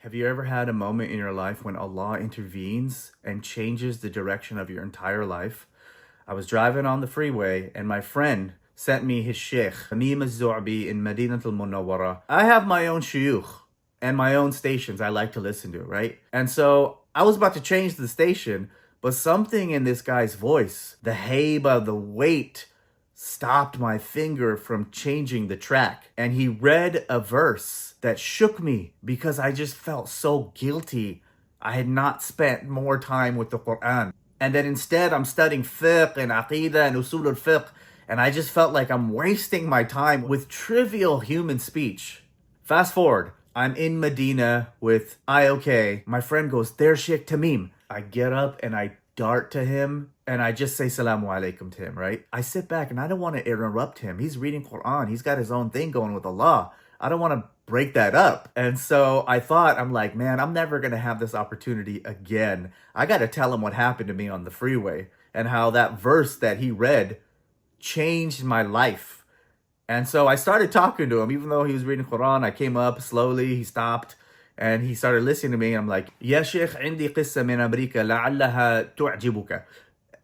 Have you ever had a moment in your life when Allah intervenes and changes the direction of your entire life? I was driving on the freeway and my friend sent me his sheikh, Tamim al-Zu'bi in Madinat al-Munawwara. I have my own shuyukh and my own stations I like to listen to, right? And so I was about to change the station, but something in this guy's voice, the haiba, the weight, stopped my finger from changing the track. And he read a verse that shook me because I just felt so guilty. I had not spent more time with the Qur'an. And then instead I'm studying fiqh and aqidah and usul al-fiqh. And I just felt like I'm wasting my time with trivial human speech. Fast forward, I'm in Medina with IOK. My friend goes, "There's Sheikh Tamim." I get up and I dart to him and I just say salamu alaikum to him, right? I sit back and I don't want to interrupt him. He's reading Qur'an. He's got his own thing going with Allah. I don't want to break that up. And so I thought, I'm like, man, I'm never going to have this opportunity again. I got to tell him what happened to me on the freeway and how that verse that he read changed my life. And so I started talking to him, even though he was reading Qur'an. I came up slowly, he stopped, and he started listening to me. I'm like, "Ya Sheikh, عندي قصة من أمريكا لعلها تعجبك."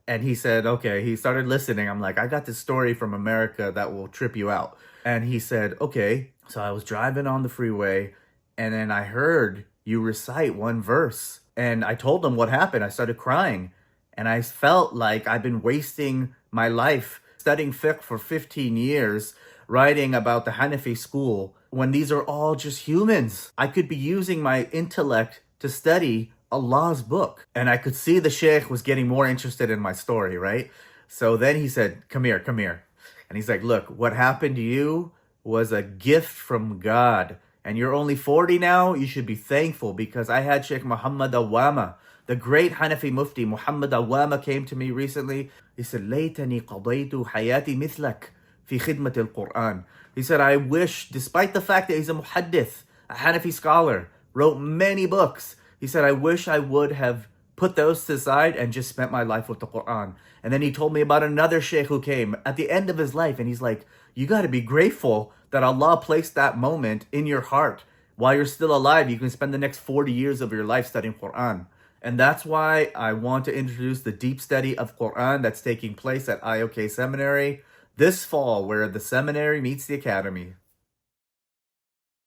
And he said, okay. He started listening. I'm like, "I got this story from America that will trip you out." And he said, okay. So I was driving on the freeway, and then I heard you recite one verse. And I told him what happened. I started crying. And I felt like I've been wasting my life studying fiqh for 15 years, writing about the Hanafi school, when these are all just humans. I could be using my intellect to study Allah's book. And I could see the sheikh was getting more interested in my story, right? So then he said, come here. And he's like, "Look, what happened to you was a gift from God. And you're only 40 now. You should be thankful, because I had Sheikh Muhammad Awama, the great Hanafi Mufti. Muhammad Awama came to me recently. He said, "Laytani qadaytu hayati mithlak fi khidmat al-Qur'an." He said, I wish, despite the fact that he's a Ḥadīth, a Hanafi scholar, wrote many books. He said, I wish I would have put those to the side and just spent my life with the Qur'an. And then he told me about another sheikh who came at the end of his life. And he's like, you got to be grateful that Allah placed that moment in your heart. While you're still alive, you can spend the next 40 years of your life studying Qur'an. And that's why I want to introduce the deep study of Qur'an that's taking place at IOK Seminary this fall, where the seminary meets the academy.